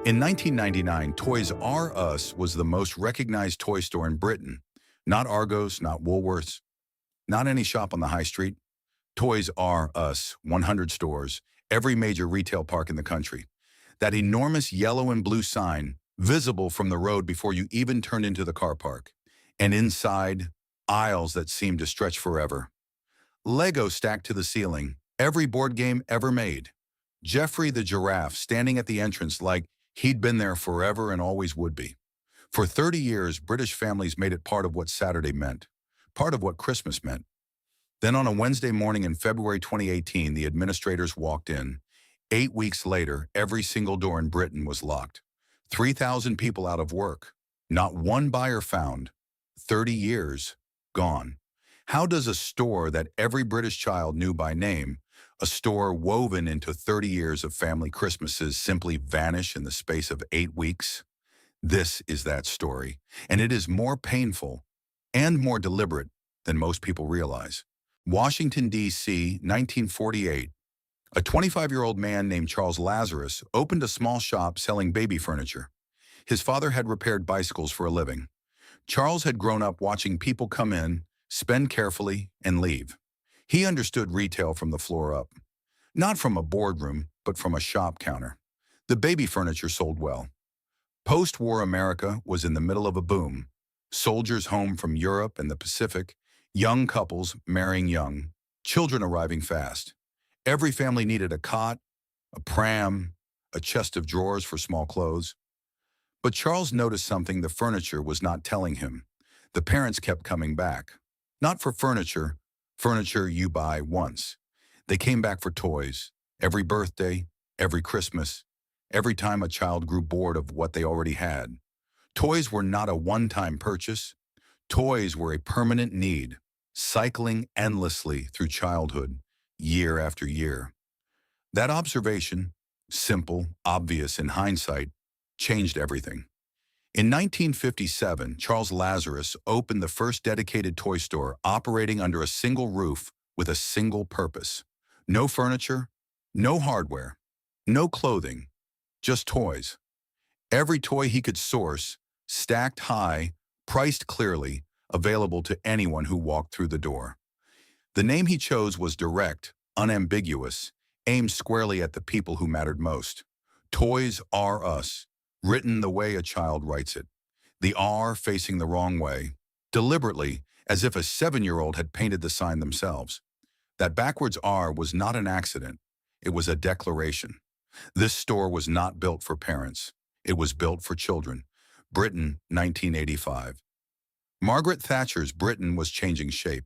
In 1999, Toys R Us was the most recognized toy store in Britain. Not Argos, not Woolworths, not any shop on the high street. Toys R Us, 100 stores, every major retail park in the country. That enormous yellow and blue sign, visible from the road before you even turned into the car park. And inside, aisles that seemed to stretch forever. Lego stacked to the ceiling, every board game ever made. Geoffrey the giraffe standing at the entrance like he'd been there forever and always would be. For 30 years, British families made it part of what Saturday meant, part of what Christmas meant. Then on a Wednesday morning in February 2018, the administrators walked in. 8 weeks later, every single door in Britain was locked. 3,000 people out of work. Not one buyer found. 30 years gone. How does a store that every British child knew by name, a store woven into 30 years of family Christmases, simply vanish in the space of 8 weeks? This is that story, and it is more painful and more deliberate than most people realize. Washington, D.C., 1948. A 25-year-old man named Charles Lazarus opened a small shop selling baby furniture. His father had repaired bicycles for a living. Charles had grown up watching people come in, spend carefully, and leave. He understood retail from the floor up. Not from a boardroom, but from a shop counter. The baby furniture sold well. Post-war America was in the middle of a boom. Soldiers home from Europe and the Pacific, young couples marrying young, children arriving fast. Every family needed a cot, a pram, a chest of drawers for small clothes. But Charles noticed something the furniture was not telling him. The parents kept coming back. Not for furniture you buy once. They came back for toys, every birthday, every Christmas, every time a child grew bored of what they already had. Toys were not a one-time purchase. Toys were a permanent need, cycling endlessly through childhood, year after year. That observation, simple, obvious in hindsight, changed everything. In 1957, Charles Lazarus opened the first dedicated toy store operating under a single roof with a single purpose. No furniture, no hardware, no clothing, just toys. Every toy he could source, stacked high, priced clearly, available to anyone who walked through the door. The name he chose was direct, unambiguous, aimed squarely at the people who mattered most. Toys R Us, written the way a child writes it. The R facing the wrong way, deliberately, as if a 7-year-old had painted the sign themselves. That backwards R was not an accident. It was a declaration. This store was not built for parents. It was built for children. Britain, 1985. Margaret Thatcher's Britain was changing shape.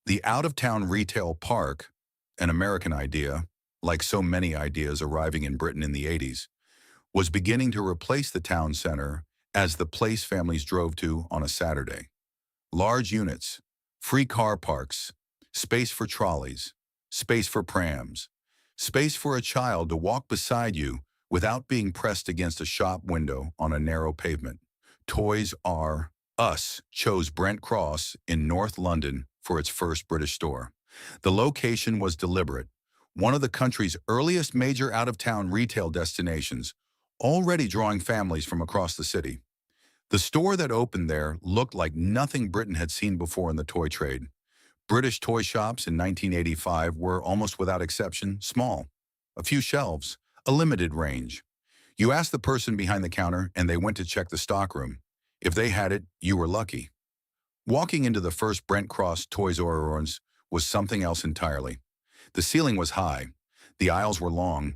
The out-of-town retail park, an American idea, like so many ideas arriving in Britain in the 80s, was beginning to replace the town center as the place families drove to on a Saturday. Large units, free car parks, space for trolleys, space for prams, space for a child to walk beside you without being pressed against a shop window on a narrow pavement. Toys R Us chose Brent Cross in North London for its first British store. The location was deliberate, one of the country's earliest major out-of-town retail destinations, already drawing families from across the city. The store that opened there looked like nothing Britain had seen before in the toy trade. British toy shops in 1985 were, almost without exception, small. A few shelves, a limited range. You asked the person behind the counter and they went to check the stockroom. If they had it, you were lucky. Walking into the first Brent Cross Toys R Us was something else entirely. The ceiling was high. The aisles were long.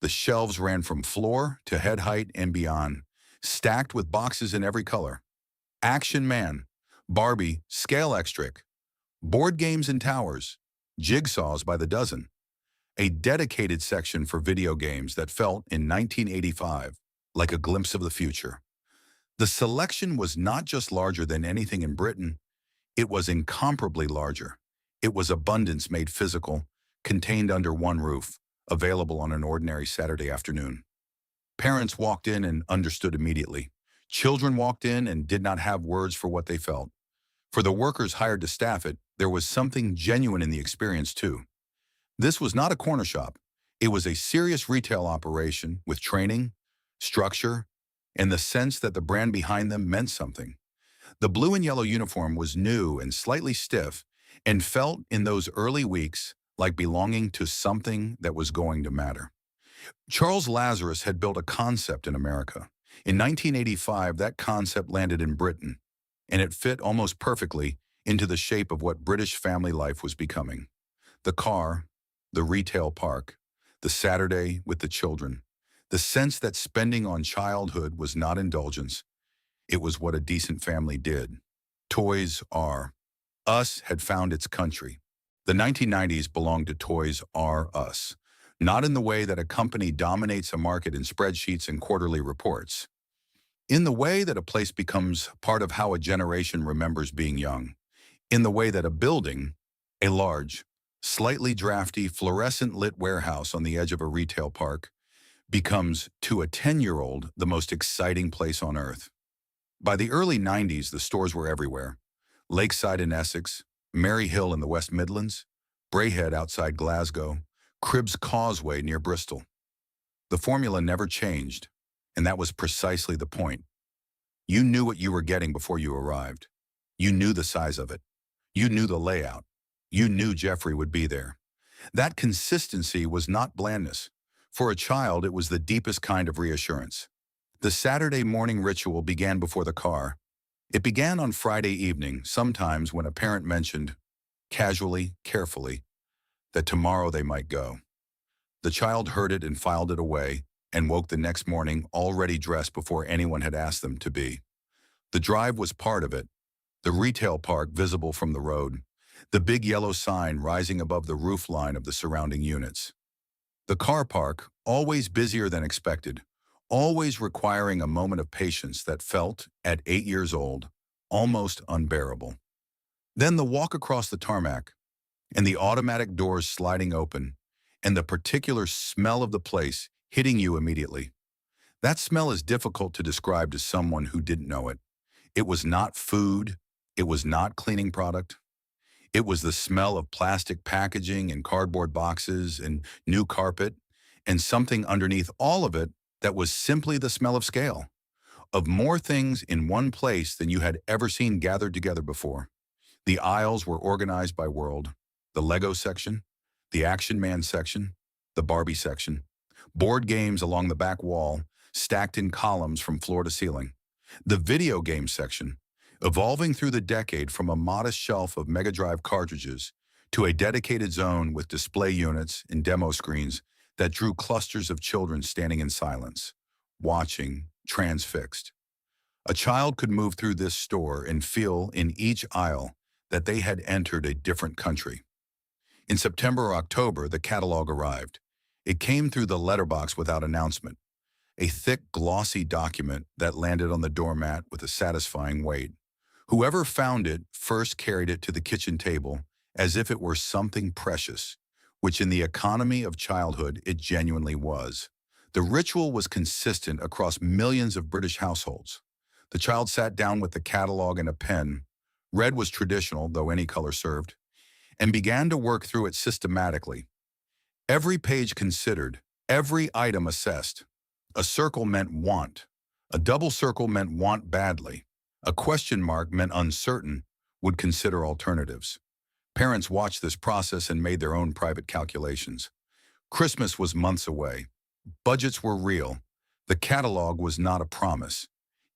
The shelves ran from floor to head height and beyond, stacked with boxes in every color. Action Man, Barbie, Scale Extric, board games and towers, jigsaws by the dozen. A dedicated section for video games that felt, in 1985, like a glimpse of the future. The selection was not just larger than anything in Britain, it was incomparably larger. It was abundance made physical, contained under one roof, available on an ordinary Saturday afternoon. Parents walked in and understood immediately. Children walked in and did not have words for what they felt. For the workers hired to staff it, there was something genuine in the experience too. This was not a corner shop. It was a serious retail operation with training, structure, and the sense that the brand behind them meant something. The blue and yellow uniform was new and slightly stiff and felt in those early weeks like belonging to something that was going to matter. Charles Lazarus had built a concept in America. In 1985, that concept landed in Britain, and it fit almost perfectly into the shape of what British family life was becoming. The car, the retail park, the Saturday with the children, the sense that spending on childhood was not indulgence, it was what a decent family did. Toys R Us had found its country. The 1990s belonged to Toys R Us, not in the way that a company dominates a market in spreadsheets and quarterly reports, in the way that a place becomes part of how a generation remembers being young, in the way that a building, a large, slightly drafty, fluorescent-lit warehouse on the edge of a retail park, becomes, to a 10-year-old, the most exciting place on earth. By the early 90s, the stores were everywhere. Lakeside in Essex, Maryhill in the West Midlands, Braehead outside Glasgow, Cribbs Causeway near Bristol. The formula never changed, and that was precisely the point. You knew what you were getting before you arrived. You knew the size of it. You knew the layout. You knew Jeffrey would be there. That consistency was not blandness. For a child, it was the deepest kind of reassurance. The Saturday morning ritual began before the car. It began on Friday evening, sometimes when a parent mentioned, casually, carefully, that tomorrow they might go. The child heard it and filed it away, and woke the next morning already dressed before anyone had asked them to be. The drive was part of it, the retail park visible from the road, the big yellow sign rising above the roof line of the surrounding units. The car park, always busier than expected, always requiring a moment of patience that felt, at 8 years old, almost unbearable. Then the walk across the tarmac, and the automatic doors sliding open, and the particular smell of the place hitting you immediately. That smell is difficult to describe to someone who didn't know it. It was not food. It was not cleaning product. It was the smell of plastic packaging and cardboard boxes and new carpet, and something underneath all of it that was simply the smell of scale, of more things in one place than you had ever seen gathered together before. The aisles were organized by world: the Lego section, the Action Man section, the Barbie section, board games along the back wall, stacked in columns from floor to ceiling, the video game section, evolving through the decade from a modest shelf of Mega Drive cartridges to a dedicated zone with display units and demo screens that drew clusters of children standing in silence, watching, transfixed. A child could move through this store and feel in each aisle that they had entered a different country. In September or October, the catalog arrived. It came through the letterbox without announcement, a thick, glossy document that landed on the doormat with a satisfying weight. Whoever found it first carried it to the kitchen table as if it were something precious, which in the economy of childhood it genuinely was. The ritual was consistent across millions of British households. The child sat down with the catalog and a pen. Red was traditional, though any color served, and began to work through it systematically. Every page considered, every item assessed. A circle meant want. A double circle meant want badly. A question mark meant uncertain, would consider alternatives. Parents watched this process and made their own private calculations. Christmas was months away. Budgets were real. The catalog was not a promise.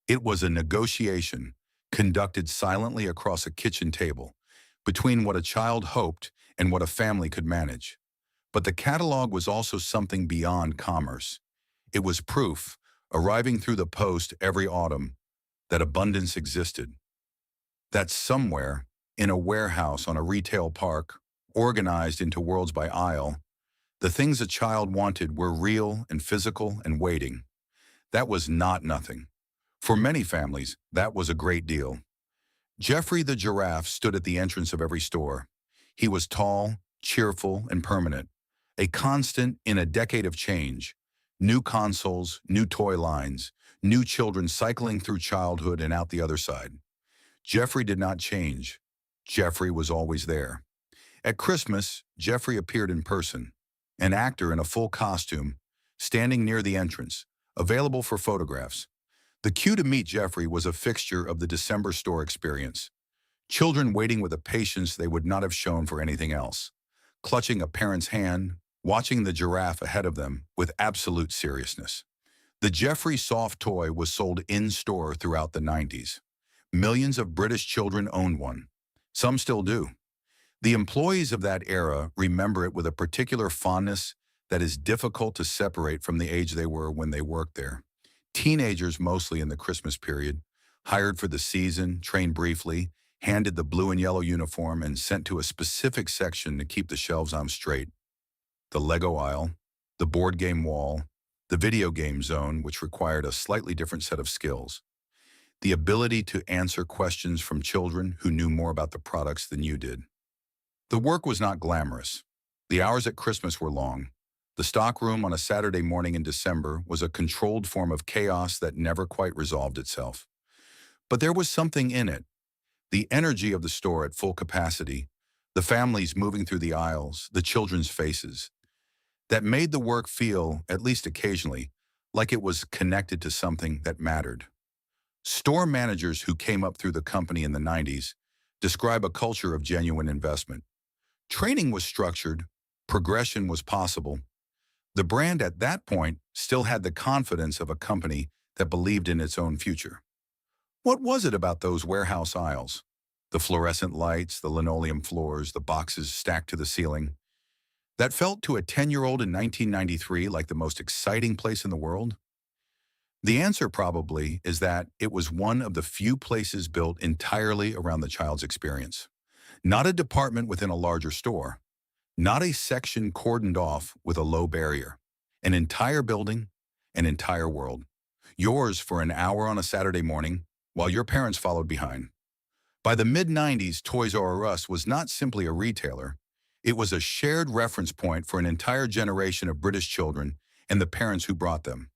It was a negotiation, conducted silently across a kitchen table, between what a child hoped and what a family could manage. But the catalog was also something beyond commerce. It was proof, arriving through the post every autumn, that abundance existed. That somewhere, in a warehouse on a retail park, organized into worlds by aisle, the things a child wanted were real and physical and waiting. That was not nothing. For many families, that was a great deal. Jeffrey the giraffe stood at the entrance of every store. He was tall, cheerful, and permanent, a constant in a decade of change. New consoles, new toy lines, new children cycling through childhood and out the other side. Jeffrey did not change. Jeffrey was always there. At Christmas, Jeffrey appeared in person, an actor in a full costume, standing near the entrance, available for photographs. The queue to meet Jeffrey was a fixture of the December store experience. Children waiting with a patience they would not have shown for anything else, clutching a parent's hand, watching the giraffe ahead of them with absolute seriousness. The Jeffrey soft toy was sold in-store throughout the 90s. Millions of British children owned one. Some still do. The employees of that era remember it with a particular fondness that is difficult to separate from the age they were when they worked there. Teenagers, mostly in the Christmas period, hired for the season, trained briefly, handed the blue and yellow uniform, and sent to a specific section to keep the shelves on straight. The Lego aisle, the board game wall, the video game zone, which required a slightly different set of skills. The ability to answer questions from children who knew more about the products than you did. The work was not glamorous. The hours at Christmas were long. The stockroom on a Saturday morning in December was a controlled form of chaos that never quite resolved itself. But there was something in it. The energy of the store at full capacity, the families moving through the aisles, the children's faces, that made the work feel, at least occasionally, like it was connected to something that mattered. Store managers who came up through the company in the 90s describe a culture of genuine investment. Training was structured, progression was possible. The brand at that point still had the confidence of a company that believed in its own future. What was it about those warehouse aisles? The fluorescent lights, the linoleum floors, the boxes stacked to the ceiling, that felt to a 10-year-old in 1993 like the most exciting place in the world? The answer probably is that it was one of the few places built entirely around the child's experience. Not a department within a larger store, not a section cordoned off with a low barrier. An entire building, an entire world. Yours for an hour on a Saturday morning, while your parents followed behind. By the mid-90s, Toys R Us was not simply a retailer. It was a shared reference point for an entire generation of British children and the parents who brought them.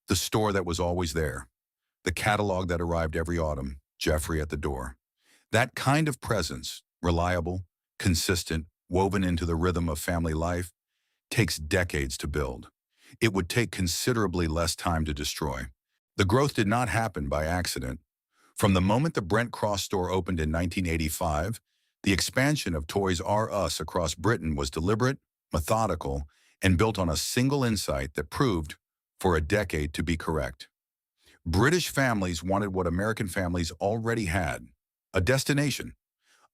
The store that was always there. The catalog that arrived every autumn, Jeffrey at the door. That kind of presence, reliable, consistent, woven into the rhythm of family life, takes decades to build. It would take considerably less time to destroy. The growth did not happen by accident. From the moment the Brent Cross store opened in 1985, the expansion of Toys R Us across Britain was deliberate, methodical, and built on a single insight that proved, for a decade, to be correct. British families wanted what American families already had: a destination,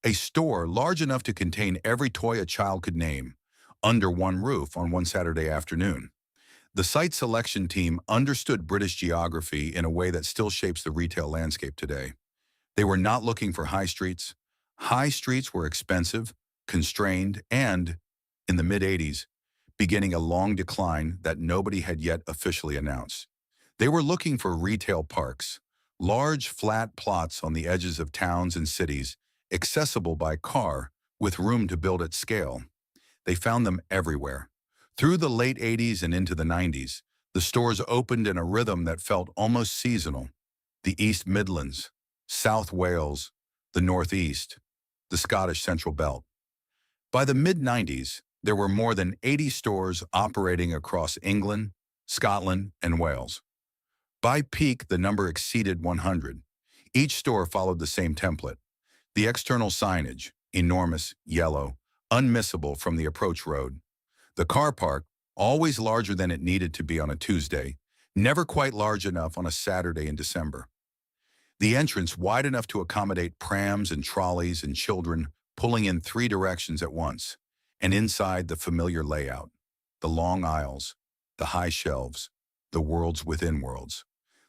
a store large enough to contain every toy a child could name, under one roof on one Saturday afternoon. The site selection team understood British geography in a way that still shapes the retail landscape today. They were not looking for high streets. High streets were expensive, constrained, and, in the mid-80s, beginning a long decline that nobody had yet officially announced. They were looking for retail parks, large flat plots on the edges of towns and cities, accessible by car, with room to build at scale. They found them everywhere. Through the late 80s and into the 90s, the stores opened in a rhythm that felt almost seasonal. The East Midlands, South Wales, the Northeast, the Scottish Central Belt. By the mid-90s, there were more than 80 stores operating across England, Scotland, and Wales. By peak, the number exceeded 100. Each store followed the same template. The external signage, enormous, yellow, unmissable from the approach road. The car park, always larger than it needed to be on a Tuesday, never quite large enough on a Saturday in December. The entrance wide enough to accommodate prams and trolleys and children pulling in three directions at once, and inside the familiar layout, the long aisles, the high shelves, the worlds within worlds.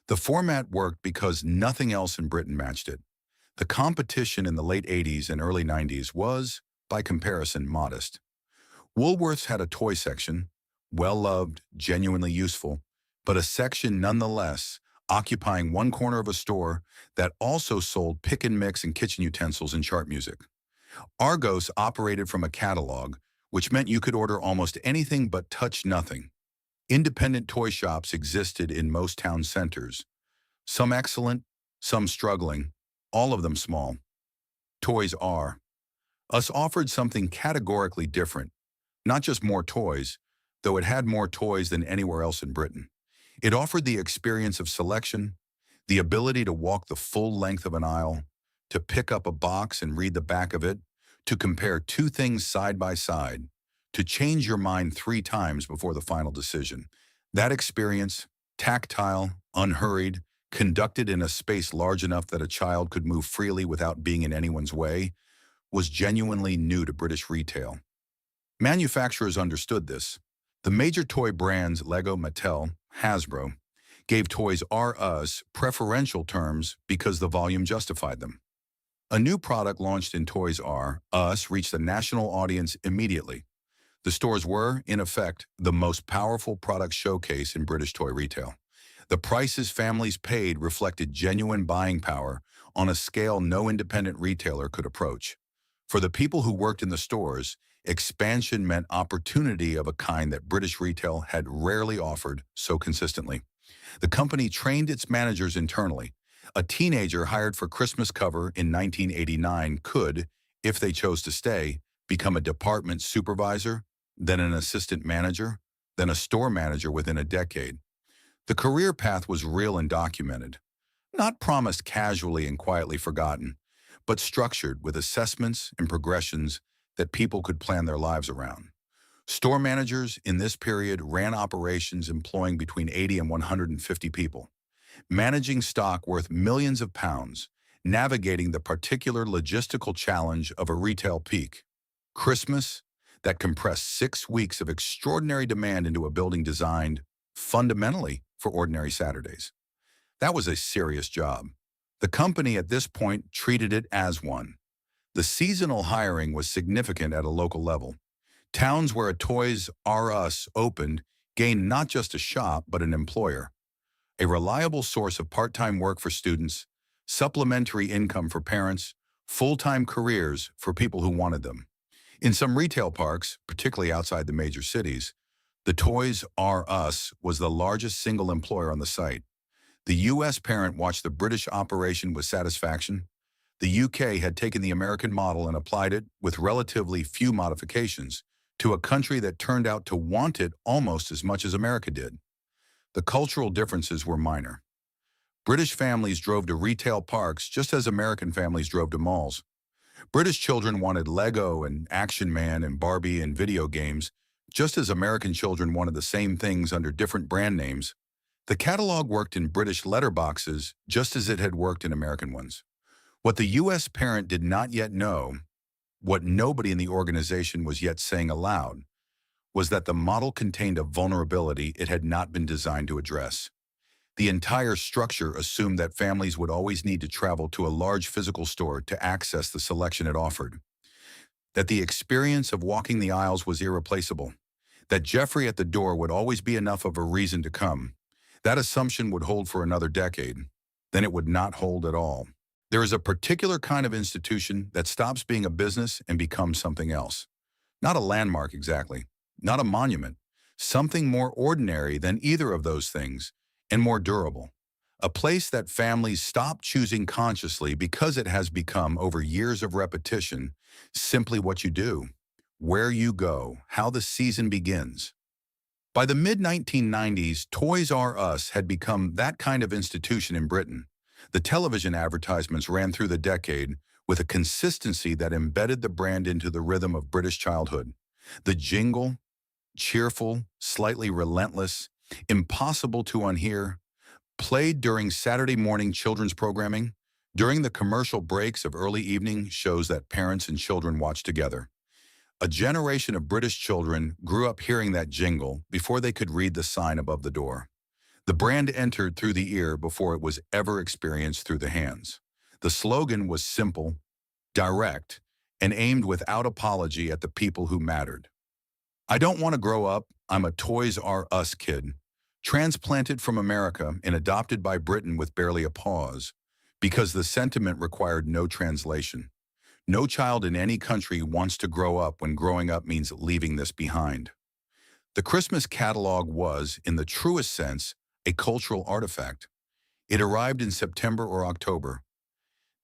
The format worked because nothing else in Britain matched it. The competition in the late 80s and early 90s was, by comparison, modest. Woolworths had a toy section, well-loved, genuinely useful, but a section nonetheless, occupying one corner of a store that also sold pick and mix and kitchen utensils and chart music. Argos operated from a catalog, which meant you could order almost anything but touch nothing. Independent toy shops existed in most town centers. Some excellent, some struggling, all of them small. Toys R Us offered something categorically different. Not just more toys, though it had more toys than anywhere else in Britain. It offered the experience of selection, the ability to walk the full length of an aisle, to pick up a box and read the back of it, to compare two things side by side, to change your mind 3 times before the final decision. That experience, tactile, unhurried, conducted in a space large enough that a child could move freely without being in anyone's way, was genuinely new to British retail. Manufacturers understood this. The major toy brands Lego, Mattel, Hasbro gave Toys R Us preferential terms because the volume justified them. A new product launched in Toys R Us reached a national audience immediately. The stores were, in effect, the most powerful product showcase in British toy retail. The prices families paid reflected genuine buying power on a scale no independent retailer could approach. For the people who worked in the stores, expansion meant opportunity of a kind that British retail had rarely offered so consistently. The company trained its managers internally. A teenager hired for Christmas cover in 1989 could, if they chose to stay, become a department supervisor, then an assistant manager, then a store manager within a decade. The career path was real and documented, not promised casually and quietly forgotten, but structured with assessments and progressions that people could plan their lives around. Store managers in this period ran operations employing between 80 and 150 people, managing stock worth millions of pounds, navigating the particular logistical challenge of a retail peak. Christmas, that compressed 6 weeks of extraordinary demand into a building designed, fundamentally, for ordinary Saturdays. That was a serious job. The company at this point treated it as one. The seasonal hiring was significant at a local level. Towns where a Toys R Us opened gained not just a shop but an employer, a reliable source of part-time work for students, supplementary income for parents, full-time careers for people who wanted them. In some retail parks, particularly outside the major cities, the Toys R Us was the largest single employer on the site. The U.S. parent watched the British operation with satisfaction. The UK had taken the American model and applied it, with relatively few modifications, to a country that turned out to want it almost as much as America did. The cultural differences were minor. British families drove to retail parks just as American families drove to malls. British children wanted Lego and Action Man and Barbie and video games, just as American children wanted the same things under different brand names. The catalog worked in British letterboxes just as it had worked in American ones. What the U.S. parent did not yet know, what nobody in the organization was yet saying aloud, was that the model contained a vulnerability it had not been designed to address. The entire structure assumed that families would always need to travel to a large physical store to access the selection it offered, that the experience of walking the aisles was irreplaceable, that Jeffrey at the door would always be enough of a reason to come. That assumption would hold for another decade. Then it would not hold at all. There is a particular kind of institution that stops being a business and becomes something else. Not a landmark exactly, not a monument, something more ordinary than either of those things, and more durable. A place that families stop choosing consciously because it has become, over years of repetition, simply what you do, where you go, how the season begins. By the mid-1990s, Toys R Us had become that kind of institution in Britain. The television advertisements ran through the decade with a consistency that embedded the brand into the rhythm of British childhood. The jingle, cheerful, slightly relentless, impossible to unhear, played during Saturday morning children's programming, during the commercial breaks of early evening shows that parents and children watched together. A generation of British children grew up hearing that jingle before they could read the sign above the door. The brand entered through the ear before it was ever experienced through the hands. The slogan was simple, direct, and aimed without apology at the people who mattered. I don't want to grow up, I'm a Toys R Us kid, transplanted from America and adopted by Britain with barely a pause, because the sentiment required no translation. No child in any country wants to grow up when growing up means leaving this behind. The Christmas catalog was, in the truest sense, a cultural artifact. It arrived in September or October.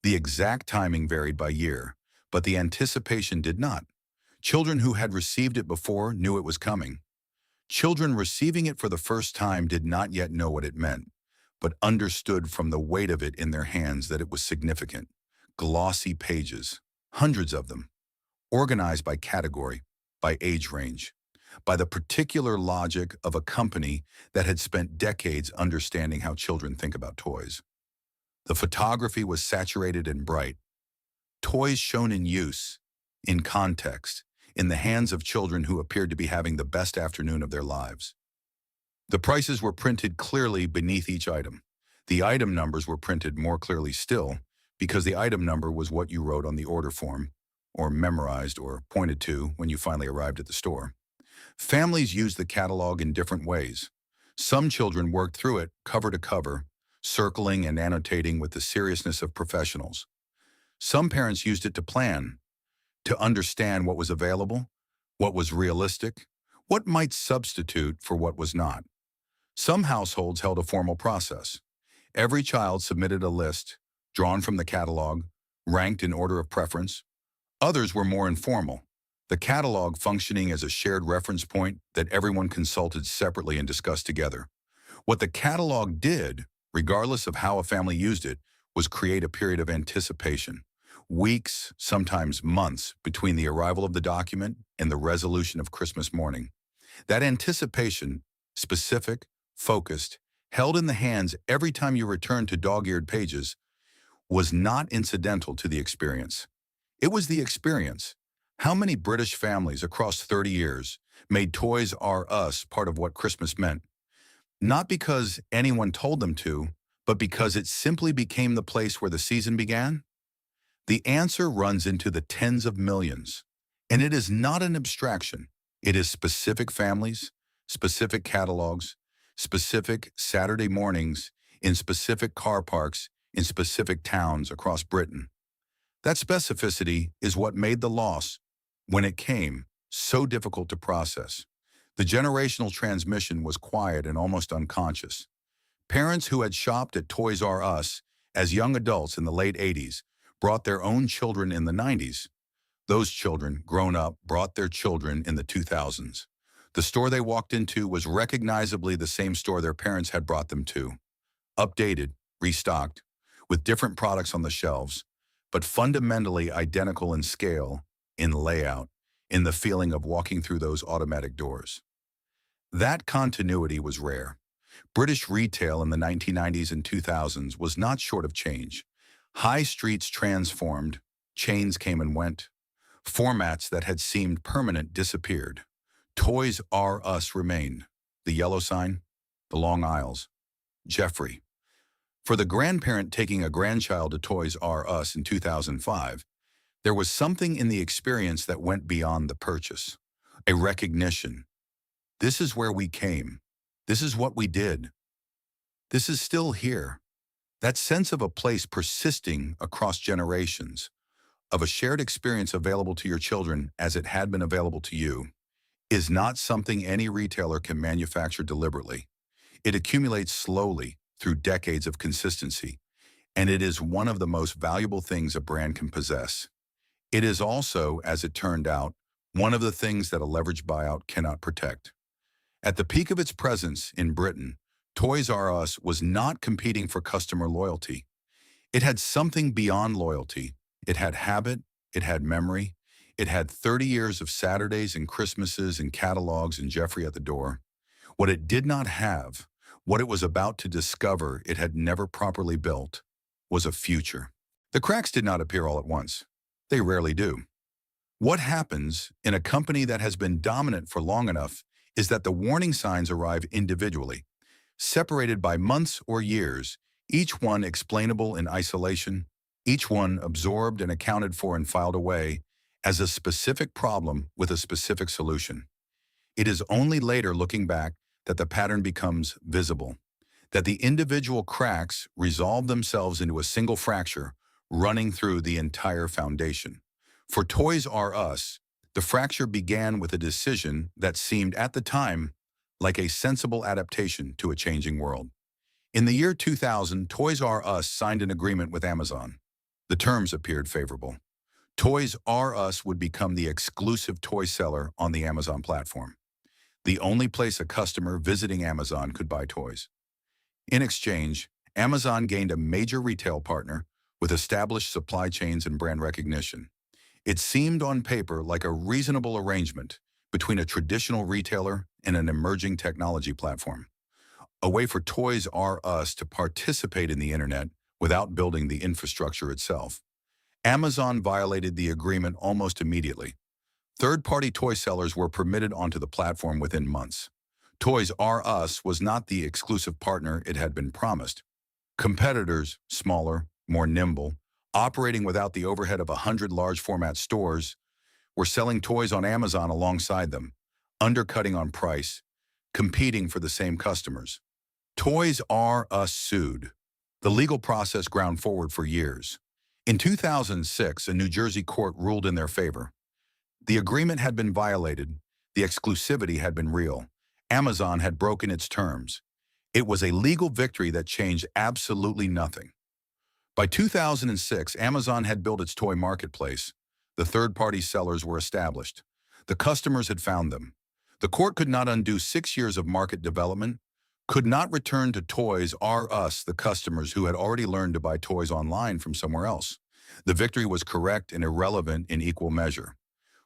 The exact timing varied by year, but the anticipation did not. Children who had received it before knew it was coming. Children receiving it for the first time did not yet know what it meant, but understood from the weight of it in their hands that it was significant. Glossy pages, hundreds of them, organized by category, by age range, by the particular logic of a company that had spent decades understanding how children think about toys. The photography was saturated and bright, toys shown in use, in context, in the hands of children who appeared to be having the best afternoon of their lives. The prices were printed clearly beneath each item. The item numbers were printed more clearly still, because the item number was what you wrote on the order form, or memorized or pointed to when you finally arrived at the store. Families used the catalog in different ways. Some children worked through it cover to cover, circling and annotating with the seriousness of professionals. Some parents used it to plan, to understand what was available, what was realistic, what might substitute for what was not. Some households held a formal process. Every child submitted a list, drawn from the catalog, ranked in order of preference. Others were more informal, the catalog functioning as a shared reference point that everyone consulted separately and discussed together. What the catalog did, regardless of how a family used it, was create a period of anticipation. Weeks, sometimes months, between the arrival of the document and the resolution of Christmas morning. That anticipation, specific, focused, held in the hands every time you returned to dog-eared pages, was not incidental to the experience. It was the experience. How many British families across 30 years made Toys R Us part of what Christmas meant? Not because anyone told them to, but because it simply became the place where the season began? The answer runs into the tens of millions. And it is not an abstraction. It is specific families, specific catalogs, specific Saturday mornings in specific car parks in specific towns across Britain. That specificity is what made the loss, when it came, so difficult to process. The generational transmission was quiet and almost unconscious. Parents who had shopped at Toys R Us as young adults in the late 80s brought their own children in the 90s. Those children, grown up, brought their children in the 2000s. The store they walked into was recognizably the same store their parents had brought them to. Updated, restocked, with different products on the shelves, but fundamentally identical in scale, in layout, in the feeling of walking through those automatic doors. That continuity was rare. British retail in the 1990s and 2000s was not short of change. High streets transformed, chains came and went. Formats that had seemed permanent disappeared. Toys R Us remained. The yellow sign, the long aisles. Jeffrey. For the grandparent taking a grandchild to Toys R Us in 2005, there was something in the experience that went beyond the purchase. A recognition. This is where we came. This is what we did. This is still here. That sense of a place persisting across generations, of a shared experience available to your children as it had been available to you, is not something any retailer can manufacture deliberately. It accumulates slowly through decades of consistency, and it is one of the most valuable things a brand can possess. It is also, as it turned out, one of the things that a leveraged buyout cannot protect. At the peak of its presence in Britain, Toys R Us was not competing for customer loyalty. It had something beyond loyalty. It had habit, it had memory, it had 30 years of Saturdays and Christmases and catalogs and Jeffrey at the door. What it did not have, what it was about to discover it had never properly built, was a future. The cracks did not appear all at once. They rarely do. What happens in a company that has been dominant for long enough is that the warning signs arrive individually, separated by months or years, each one explainable in isolation, each one absorbed and accounted for and filed away as a specific problem with a specific solution. It is only later, looking back, that the pattern becomes visible, that the individual cracks resolve themselves into a single fracture running through the entire foundation. For Toys R Us, the fracture began with a decision that seemed at the time like a sensible adaptation to a changing world. In the year 2000, Toys R Us signed an agreement with Amazon. The terms appeared favorable. Toys R Us would become the exclusive toy seller on the Amazon platform. the only place a customer visiting Amazon could buy toys. In exchange, Amazon gained a major retail partner with established supply chains and brand recognition. It seemed on paper like a reasonable arrangement between a traditional retailer and an emerging technology platform, a way for Toys R Us to participate in the internet without building the infrastructure itself. Amazon violated the agreement almost immediately. Third-party toy sellers were permitted onto the platform within months. Toys R Us was not the exclusive partner it had been promised. Competitors, smaller, more nimble, operating without the overhead of 100 large-format stores, were selling toys on Amazon alongside them, undercutting on price, competing for the same customers. Toys R Us sued. The legal process ground forward for years. In 2006, a New Jersey court ruled in their favor. The agreement had been violated. The exclusivity had been real. Amazon had broken its terms. It was a legal victory that changed absolutely nothing. By 2006, Amazon had built its toy marketplace. The third-party sellers were established. The customers had found them. The court could not undo 6 years of market development, could not return to Toys R Us the customers who had already learned to buy toys online from somewhere else. The victory was correct and irrelevant in equal measure.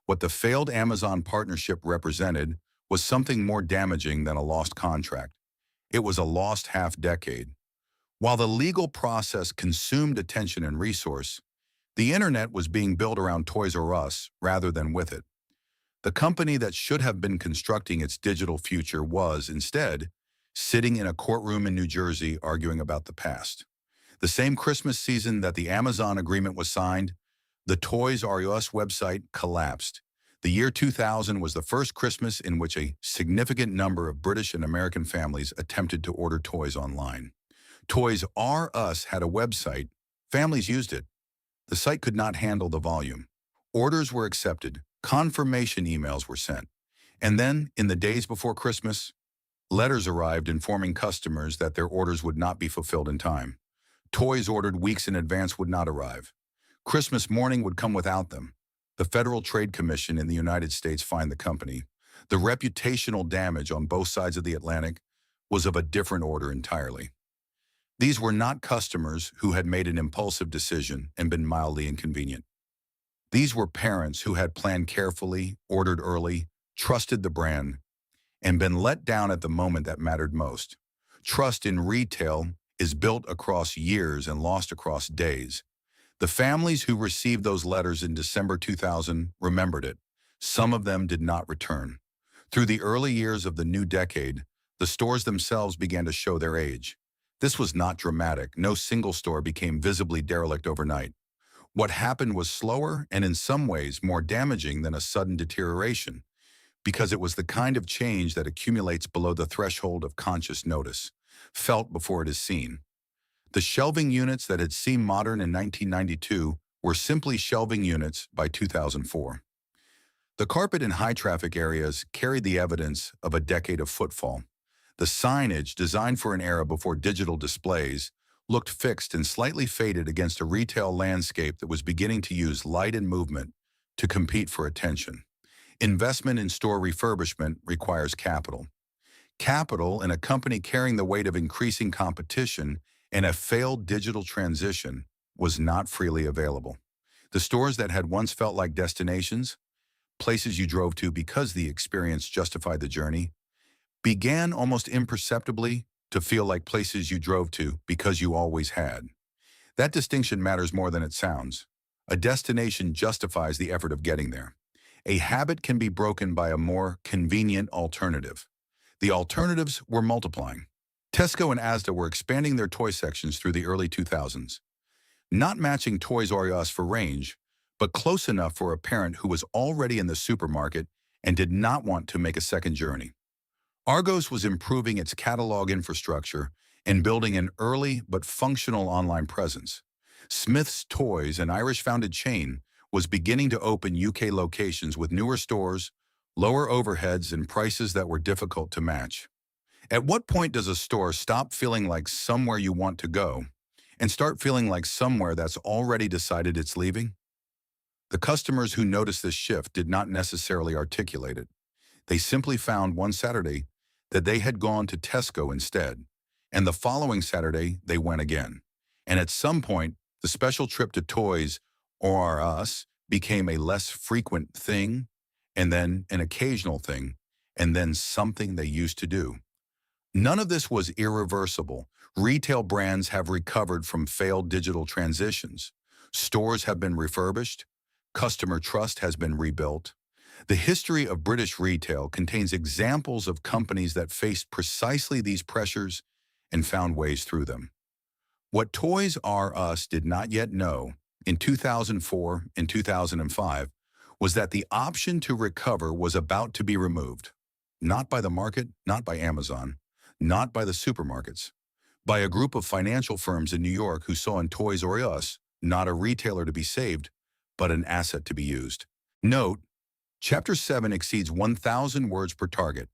What the failed Amazon partnership represented was something more damaging than a lost contract. It was a lost half-decade. While the legal process consumed attention and resource, the internet was being built around Toys R Us rather than with it. The company that should have been constructing its digital future was, instead, sitting in a courtroom in New Jersey arguing about the past. The same Christmas season that the Amazon agreement was signed, the Toys R Us website collapsed. The year 2000 was the first Christmas in which a significant number of British and American families attempted to order toys online. Toys R Us had a website. Families used it. The site could not handle the volume. Orders were accepted. Confirmation emails were sent. And then, in the days before Christmas, letters arrived informing customers that their orders would not be fulfilled in time. Toys ordered weeks in advance would not arrive. Christmas morning would come without them. The Federal Trade Commission in the United States fined the company. The reputational damage on both sides of the Atlantic was of a different order entirely. These were not customers who had made an impulsive decision and been mildly inconvenient. These were parents who had planned carefully, ordered early, trusted the brand, and been let down at the moment that mattered most. Trust in retail is built across years and lost across days. The families who received those letters in December 2000 remembered it. Some of them did not return. Through the early years of the new decade, the stores themselves began to show their age. This was not dramatic. No single store became visibly derelict overnight. What happened was slower and in some ways more damaging than a sudden deterioration, because it was the kind of change that accumulates below the threshold of conscious notice, felt before it is seen. The shelving units that had seemed modern in 1992 were simply shelving units by 2004. The carpet in high-traffic areas carried the evidence of a decade of footfall. The signage, designed for an era before digital displays, looked fixed and slightly faded against a retail landscape that was beginning to use light and movement to compete for attention. Investment in store refurbishment requires capital. Capital in a company carrying the weight of increasing competition and a failed digital transition was not freely available. The stores that had once felt like destinations, places you drove to because the experience justified the journey, began almost imperceptibly to feel like places you drove to because you always had. That distinction matters more than it sounds. A destination justifies the effort of getting there. A habit can be broken by a more convenient alternative. The alternatives were multiplying. Tesco and Asda were expanding their toy sections through the early 2000s, not matching Toys R Us for range, but close enough for a parent who was already in the supermarket and did not want to make a second journey. Argos was improving its catalog infrastructure and building an early but functional online presence. Smith's Toys, an Irish-founded chain, was beginning to open UK locations with newer stores, lower overheads, and prices that were difficult to match. At what point does a store stop feeling like somewhere you want to go and start feeling like somewhere that's already decided it's leaving? The customers who noticed this shift did not necessarily articulate it. They simply found one Saturday that they had gone to Tesco instead, and the following Saturday they went again. And at some point, the special trip to Toys R Us became a less frequent thing, and then an occasional thing, and then something they used to do. None of this was irreversible. Retail brands have recovered from failed digital transitions. Stores have been refurbished. Customer trust has been rebuilt. The history of British retail contains examples of companies that faced precisely these pressures and found ways through them. What Toys R Us did not yet know in 2004 and 2005 was that the option to recover was about to be removed. Not by the market, not by Amazon, not by the supermarkets, by a group of financial firms in New York who saw in Toys R Us not a retailer to be saved, but an asset to be used. Note, Chapter 7 exceeds 1,000 words per target,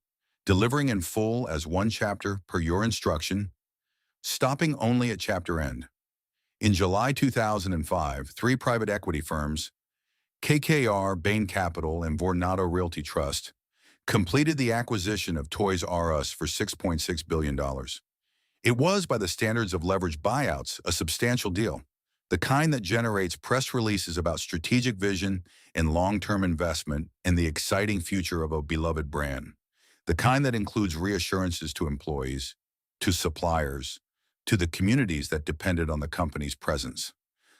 delivering in full as one chapter per your instruction, stopping only at chapter end. In July 2005, three private equity firms, KKR, Bain Capital, and Vornado Realty Trust, completed the acquisition of Toys R Us for $6.6 billion. It was, by the standards of leveraged buyouts, a substantial deal, the kind that generates press releases about strategic vision and long-term investment in the exciting future of a beloved brand, the kind that includes reassurances to employees, to suppliers, to the communities that depended on the company's presence.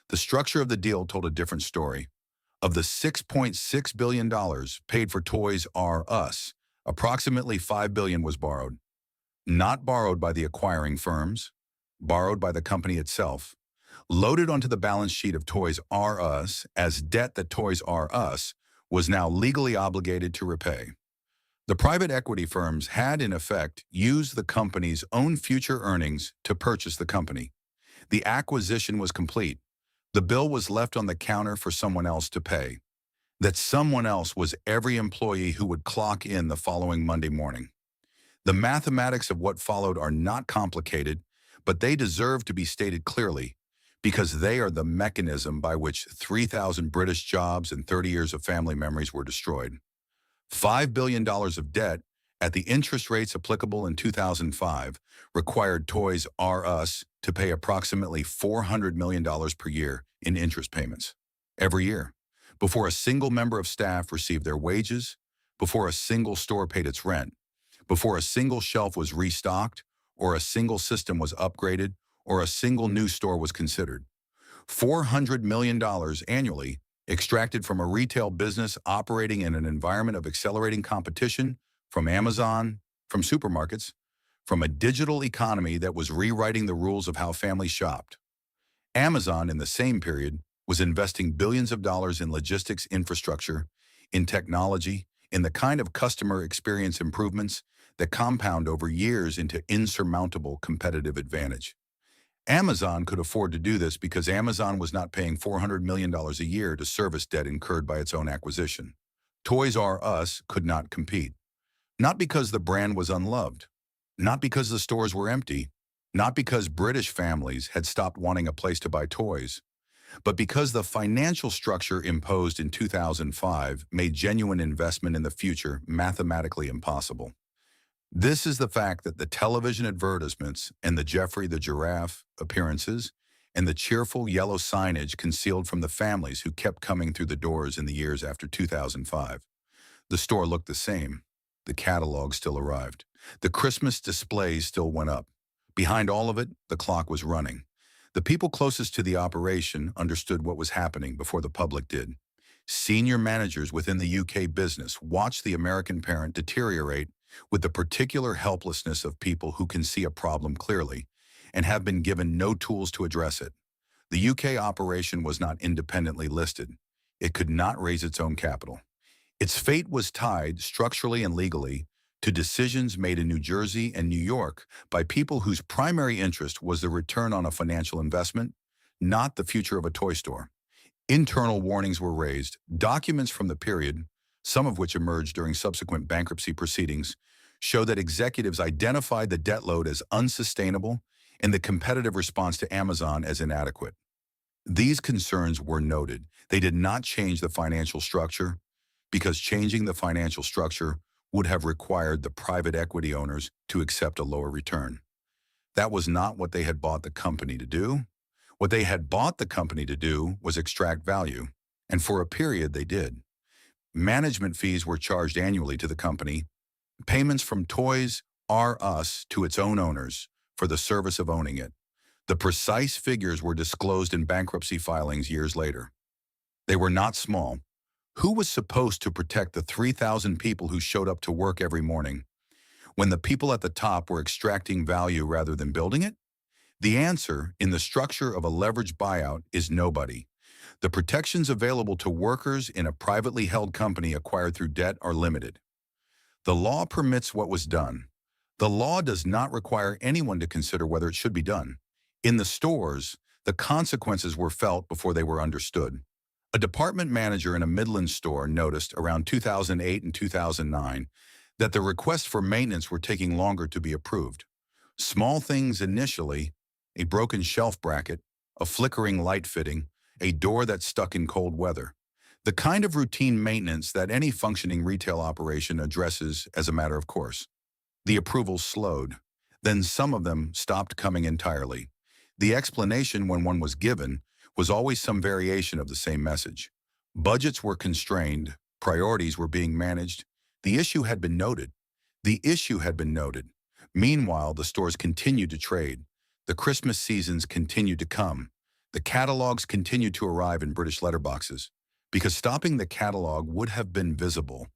The structure of the deal told a different story. Of the $6.6 billion paid for Toys R Us, approximately $5 billion was borrowed. Not borrowed by the acquiring firms, borrowed by the company itself, loaded onto the balance sheet of Toys R Us as debt that Toys R Us was now legally obligated to repay. The private equity firms had, in effect, used the company's own future earnings to purchase the company. The acquisition was complete. The bill was left on the counter for someone else to pay. That someone else was every employee who would clock in the following Monday morning. The mathematics of what followed are not complicated, but they deserve to be stated clearly, because they are the mechanism by which 3,000 British jobs and 30 years of family memories were destroyed. $5 billion of debt at the interest rates applicable in 2005 required Toys R Us to pay approximately $400 million per year in interest payments every year, before a single member of staff received their wages, before a single store paid its rent, before a single shelf was restocked, or a single system was upgraded, or a single new store was considered. $400 million annually extracted from a retail business operating in an environment of accelerating competition from Amazon, from supermarkets, from a digital economy that was rewriting the rules of how families shopped. Amazon, in the same period, was investing billions of dollars in logistics infrastructure, in technology, in the kind of customer experience improvements that compound over years into insurmountable competitive advantage. Amazon could afford to do this because Amazon was not paying $400 million a year to service debt incurred by its own acquisition. Toys R Us could not compete. Not because the brand was unloved, not because the stores were empty, not because British families had stopped wanting a place to buy toys, but because the financial structure imposed in 2005 made genuine investment in the future mathematically impossible. This is the fact that the television advertisements and the Geoffrey the Giraffe appearances and the cheerful yellow signage concealed from the families who kept coming through the doors in the years after 2005. The store looked the same. The catalog still arrived. The Christmas displays still went up. Behind all of it, the clock was running. The people closest to the operation understood what was happening before the public did. Senior managers within the UK business watched the American parent deteriorate with the particular helplessness of people who can see a problem clearly and have been given no tools to address it. The UK operation was not independently listed. It could not raise its own capital. Its fate was tied, structurally and legally, to decisions made in New Jersey and New York by people whose primary interest was the return on a financial investment, not the future of a toy store. Internal warnings were raised. Documents from the period, some of which emerged during subsequent bankruptcy proceedings, show that executives identified the debt load as unsustainable and the competitive response to Amazon as inadequate. These concerns were noted. They did not change the financial structure, because changing the financial structure would have required the private equity owners to accept a lower return. That was not what they had bought the company to do. What they had bought the company to do was extract value, and for a period they did. Management fees were charged annually to the company, payments from Toys R Us to its own owners for the service of owning it. The precise figures were disclosed in bankruptcy filings years later. They were not small. Who was supposed to protect the 3,000 people who showed up to work every morning when the people at the top were extracting value rather than building it? The answer, in the structure of a leveraged buyout, is nobody. The protections available to workers in a privately held company acquired through debt are limited. The law permits what was done. The law does not require anyone to consider whether it should be done. In the stores, the consequences were felt before they were understood. A department manager in a Midland store noticed around 2008 and 2009 that the requests for maintenance were taking longer to be approved. Small things initially, a broken shelf bracket, a flickering light fitting, a door that stuck in cold weather. The kind of routine maintenance that any functioning retail operation addresses as a matter of course. The approvals slowed. Then some of them stopped coming entirely. The explanation, when one was given, was always some variation of the same message. Budgets were constrained, priorities were being managed. The issue had been noted. The issue had been noted. Meanwhile, the stores continued to trade. The Christmas seasons continued to come. The catalogs continued to arrive in British letterboxes, because stopping the catalog would have been visible,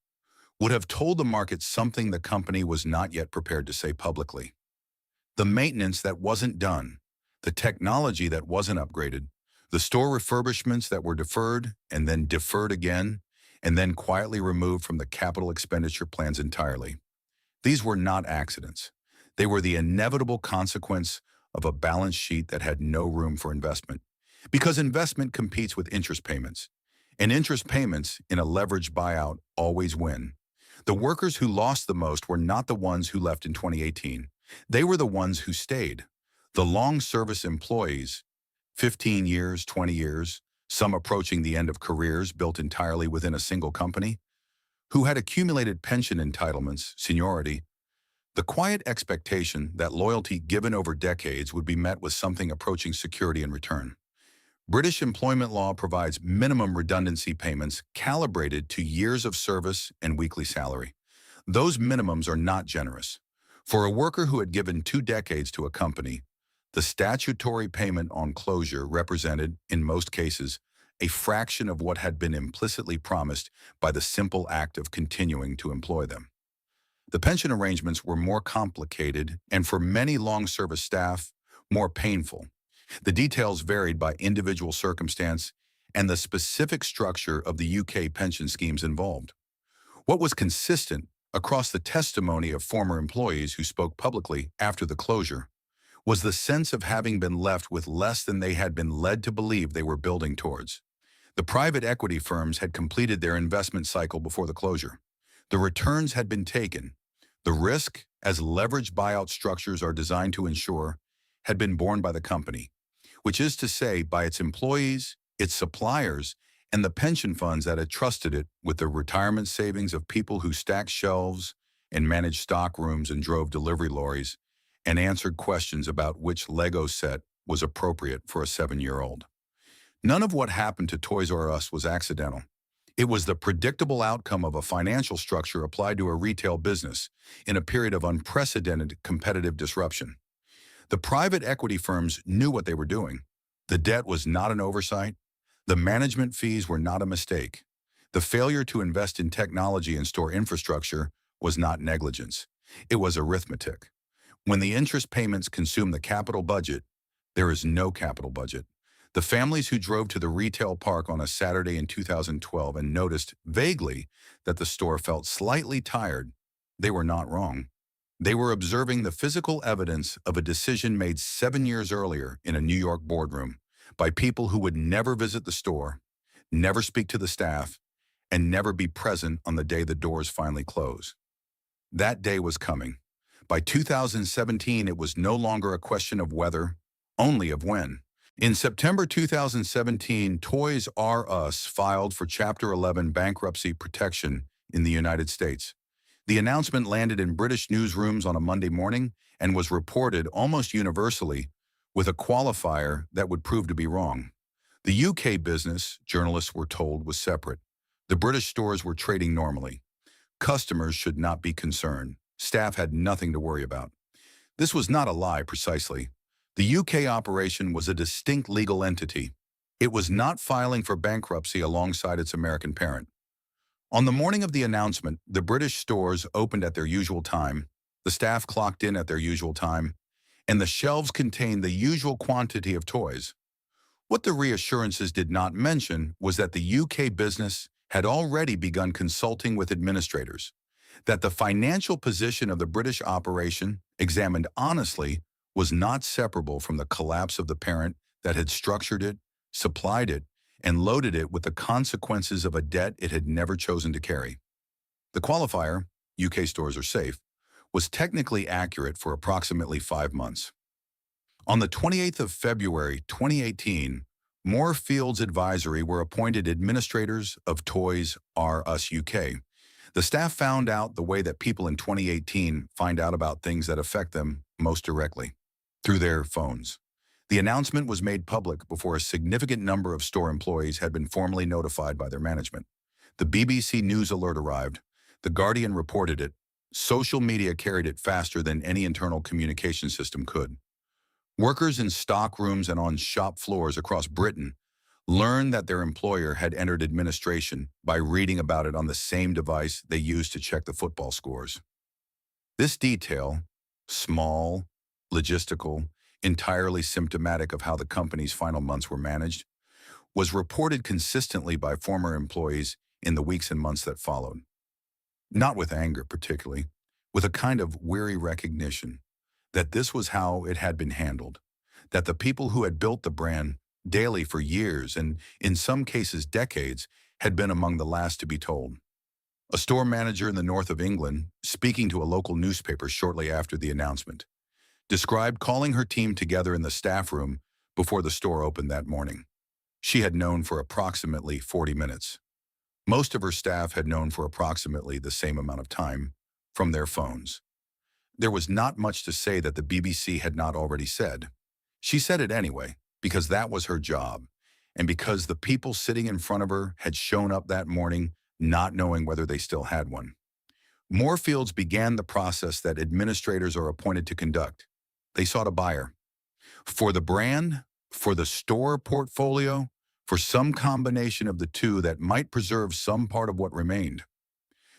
would have told the market something the company was not yet prepared to say publicly. The maintenance that wasn't done, the technology that wasn't upgraded, the store refurbishments that were deferred and then deferred again, and then quietly removed from the capital expenditure plans entirely. These were not accidents. They were the inevitable consequence of a balance sheet that had no room for investment. Because investment competes with interest payments, and interest payments in a leveraged buyout always win. The workers who lost the most were not the ones who left in 2018. They were the ones who stayed. The long-service employees, 15 years, 20 years, some approaching the end of careers built entirely within a single company, who had accumulated pension entitlements, seniority, the quiet expectation that loyalty given over decades would be met with something approaching security in return. British employment law provides minimum redundancy payments calibrated to years of service and weekly salary. Those minimums are not generous. For a worker who had given 2 decades to a company, the statutory payment on closure represented, in most cases, a fraction of what had been implicitly promised by the simple act of continuing to employ them. The pension arrangements were more complicated and, for many long-service staff, more painful. The details varied by individual circumstance and the specific structure of the UK pension schemes involved. What was consistent across the testimony of former employees who spoke publicly after the closure was the sense of having been left with less than they had been led to believe they were building towards. The private equity firms had completed their investment cycle before the closure. The returns had been taken. The risk, as leveraged buyout structures are designed to ensure, had been borne by the company, which is to say by its employees, its suppliers, and the pension funds that had trusted it with the retirement savings of people who stacked shelves and managed stock rooms and drove delivery lorries and answered questions about which Lego set was appropriate for a 7-year-old. None of what happened to Toys R Us was accidental. It was the predictable outcome of a financial structure applied to a retail business in a period of unprecedented competitive disruption. The private equity firms knew what they were doing. The debt was not an oversight. The management fees were not a mistake. The failure to invest in technology and store infrastructure was not negligence. It was arithmetic. When the interest payments consume the capital budget, there is no capital budget. The families who drove to the retail park on a Saturday in 2012 and noticed vaguely that the store felt slightly tired, they were not wrong. They were observing the physical evidence of a decision made 7 years earlier in a New York boardroom by people who would never visit the store, never speak to the staff, and never be present on the day the doors finally close. That day was coming. By 2017, it was no longer a question of whether, only of when. In September 2017, Toys R Us filed for Chapter 11 bankruptcy protection in the United States. The announcement landed in British newsrooms on a Monday morning and was reported almost universally with a qualifier that would prove to be wrong. The UK business, journalists were told, was separate. The British stores were trading normally. Customers should not be concerned. Staff had nothing to worry about. This was not a lie, precisely. The UK operation was a distinct legal entity. It was not filing for bankruptcy alongside its American parent. On the morning of the announcement, the British stores opened at their usual time, the staff clocked in at their usual time, and the shelves contained the usual quantity of toys. What the reassurances did not mention was that the UK business had already begun consulting with administrators, that the financial position of the British operation, examined honestly, was not separable from the collapse of the parent that had structured it, supplied it, and loaded it with the consequences of a debt it had never chosen to carry. The qualifier, UK stores are safe, was technically accurate for approximately 5 months. On the 28th of February 2018, Moorfields Advisory were appointed administrators of Toys R Us UK. The staff found out the way that people in 2018 find out about things that affect them most directly, through their phones. The announcement was made public before a significant number of store employees had been formally notified by their management. The BBC News alert arrived. The Guardian reported it. Social media carried it faster than any internal communication system could. Workers in stock rooms and on shop floors across Britain learned that their employer had entered administration by reading about it on the same device they used to check the football scores. This detail, small, logistical, entirely symptomatic of how the company's final months were managed, was reported consistently by former employees in the weeks and months that followed. Not with anger particularly, with a kind of weary recognition that this was how it had been handled, that the people who had built the brand daily for years and, in some cases, decades, had been among the last to be told. A store manager in the north of England, speaking to a local newspaper shortly after the announcement, described calling her team together in the staff room before the store opened that morning. She had known for approximately 40 minutes. Most of her staff had known for approximately the same amount of time from their phones. There was not much to say that the BBC had not already said. She said it anyway, because that was her job, and because the people sitting in front of her had shown up that morning not knowing whether they still had one. Moorfields began the process that administrators are appointed to conduct. They sought a buyer. For the brand, for the store portfolio, for some combination of the two that might preserve some part of what remained.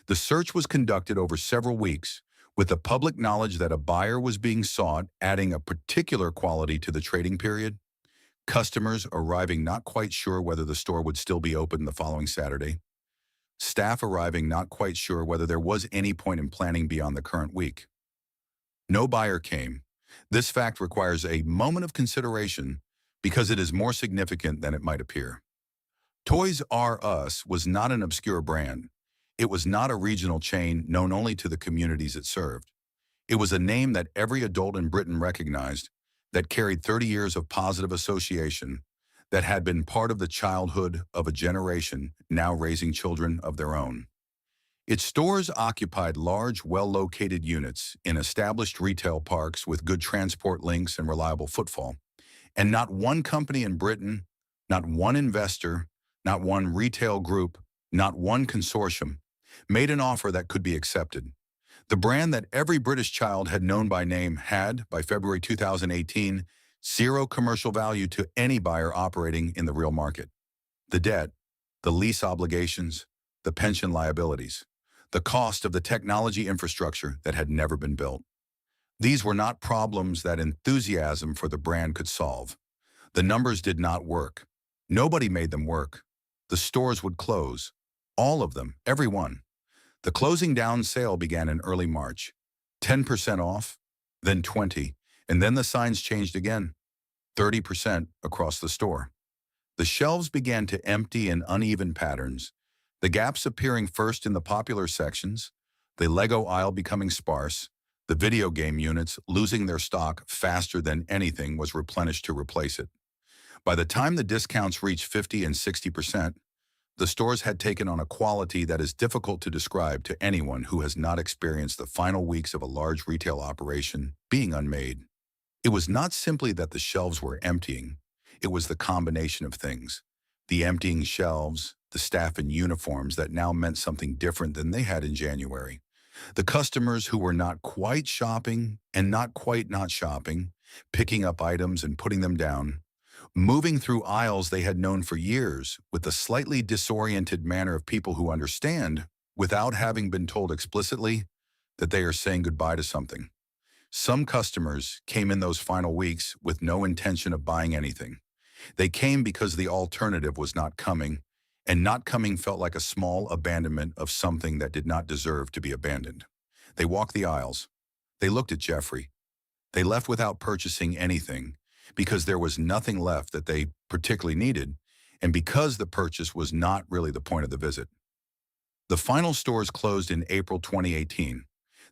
The search was conducted over several weeks, with the public knowledge that a buyer was being sought, adding a particular quality to the trading period. Customers arriving not quite sure whether the store would still be open the following Saturday. Staff arriving not quite sure whether there was any point in planning beyond the current week. No buyer came. This fact requires a moment of consideration because it is more significant than it might appear. Toys R Us was not an obscure brand. It was not a regional chain known only to the communities it served. It was a name that every adult in Britain recognized, that carried 30 years of positive association, that had been part of the childhood of a generation now raising children of their own. Its stores occupied large, well-located units in established retail parks with good transport links and reliable footfall. And not one company in Britain, not one investor, not one retail group, not one consortium made an offer that could be accepted. The brand that every British child had known by name had, by February 2018, zero commercial value to any buyer operating in the real market. The debt, the lease obligations, the pension liabilities, the cost of the technology infrastructure that had never been built. These were not problems that enthusiasm for the brand could solve. The numbers did not work. Nobody made them work. The stores would close. All of them, every one. The closing down sale began in early March. 10% off, then 20%, and then the signs changed again. 30% across the store. The shelves began to empty in uneven patterns, the gaps appearing first in the popular sections, the Lego aisle becoming sparse, the video game units losing their stock faster than anything was replenished to replace it. By the time the discounts reached 50 and 60%, The stores had taken on a quality that is difficult to describe to anyone who has not experienced the final weeks of a large retail operation being unmade. It was not simply that the shelves were emptying, it was the combination of things. The emptying shelves, the staff in uniforms that now meant something different than they had in January. The customers who were not quite shopping and not quite not shopping, picking up items and putting them down, moving through aisles they had known for years with the slightly disoriented manner of people who understand, without having been told explicitly, that they are saying goodbye to something. Some customers came in those final weeks with no intention of buying anything. They came because the alternative was not coming, and not coming felt like a small abandonment of something that did not deserve to be abandoned. They walked the aisles. They looked at Jeffrey. They left without purchasing anything because there was nothing left that they particularly needed, and because the purchase was not really the point of the visit. The final stores closed in April 2018.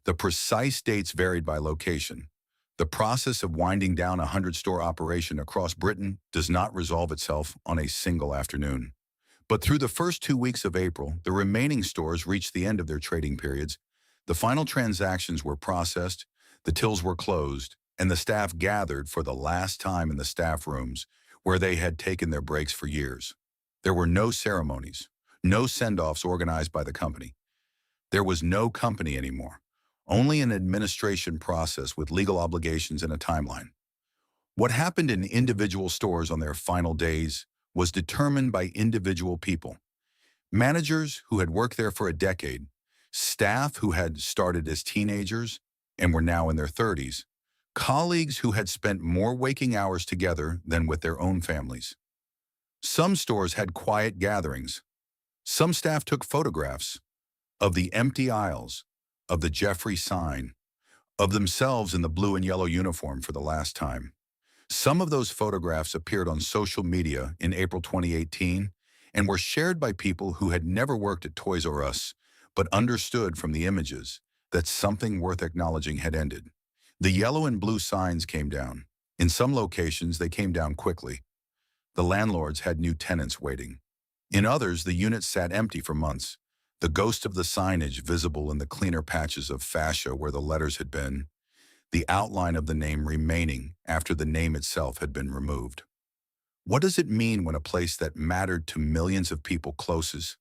The precise dates varied by location. The process of winding down a 100-store operation across Britain does not resolve itself on a single afternoon. But through the first 2 weeks of April, the remaining stores reached the end of their trading periods. The final transactions were processed, the tills were closed, and the staff gathered for the last time in the staff rooms where they had taken their breaks for years. There were no ceremonies, no send-offs organized by the company. There was no company anymore, only an administration process with legal obligations and a timeline. What happened in individual stores on their final days was determined by individual people. Managers who had worked there for a decade, staff who had started as teenagers and were now in their 30s, colleagues who had spent more waking hours together than with their own families. Some stores had quiet gatherings. Some staff took photographs of the empty aisles, of the Jeffrey sign, of themselves in the blue and yellow uniform for the last time. Some of those photographs appeared on social media in April 2018 and were shared by people who had never worked at Toys R Us, but understood from the images that something worth acknowledging had ended. The yellow and blue signs came down. In some locations, they came down quickly. The landlords had new tenants waiting. In others, the units sat empty for months, the ghost of the signage visible in the cleaner patches of fascia where the letters had been, the outline of the name remaining after the name itself had been removed. What does it mean when a place that mattered to millions of people closes,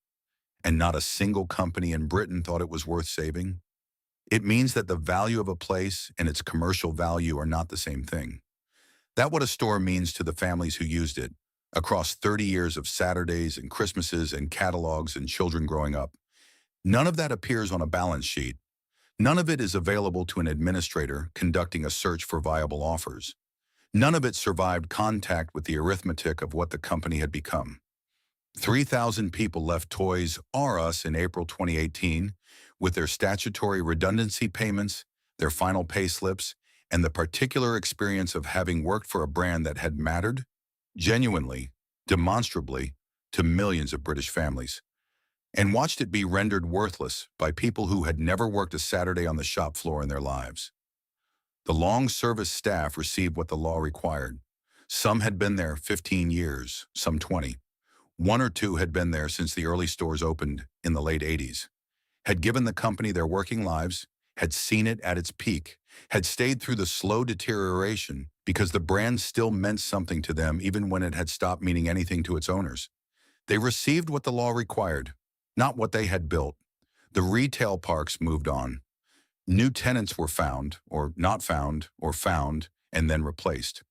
and not a single company in Britain thought it was worth saving? It means that the value of a place and its commercial value are not the same thing. That's what a store means to the families who used it, across 30 years of Saturdays and Christmases and catalogs and children growing up. None of that appears on a balance sheet. None of it is available to an administrator conducting a search for viable offers. None of it survived contact with the arithmetic of what the company had become. 3,000 people left Toys R Us in April 2018 with their statutory redundancy payments, their final pay slips, and the particular experience of having worked for a brand that had mattered, genuinely, demonstrably, to millions of British families, and watched it be rendered worthless by people who had never worked a Saturday on the shop floor in their lives. The long-service staff received what the law required. Some had been there 15 years, some 20. One or two had been there since the early stores opened in the late 80s, had given the company their working lives, had seen it at its peak, had stayed through the slow deterioration because the brand still meant something to them even when it had stopped meaning anything to its owners. They received what the law required, not what they had built. The retail parks moved on. New tenants were found, or not found, or found, and then replaced.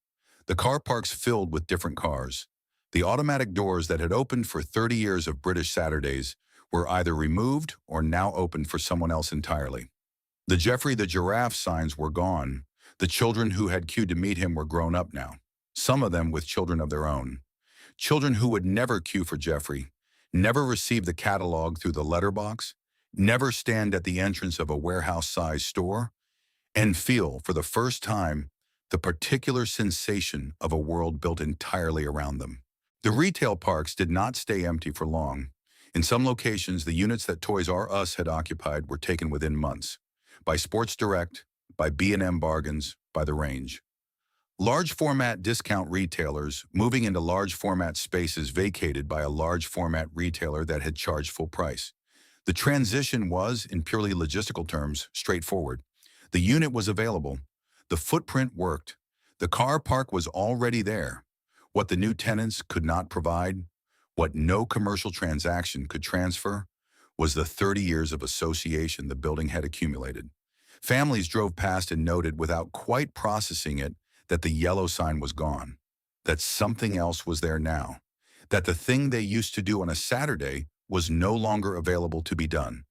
The car parks filled with different cars. The automatic doors that had opened for 30 years of British Saturdays were either removed or now opened for someone else entirely. The Jeffrey the Giraffe signs were gone. The children who had queued to meet him were grown up now, some of them with children of their own. Children who would never queue for Jeffrey, never receive the catalog through the letterbox, never stand at the entrance of a warehouse-sized store, and feel, for the first time, the particular sensation of a world built entirely around them. The retail parks did not stay empty for long. In some locations, the units that Toys R Us had occupied were taken within months, by Sports Direct, by B&M Bargains, by The Range. Large format discount retailers moving into large format spaces vacated by a large format retailer that had charged full price. The transition was, in purely logistical terms, straightforward. The unit was available. The footprint worked. The car park was already there. What the new tenants could not provide, what no commercial transaction could transfer, was the 30 years of association the building had accumulated. Families drove past and noted, without quite processing it, that the yellow sign was gone, that something else was there now, that the thing they used to do on a Saturday was no longer available to be done.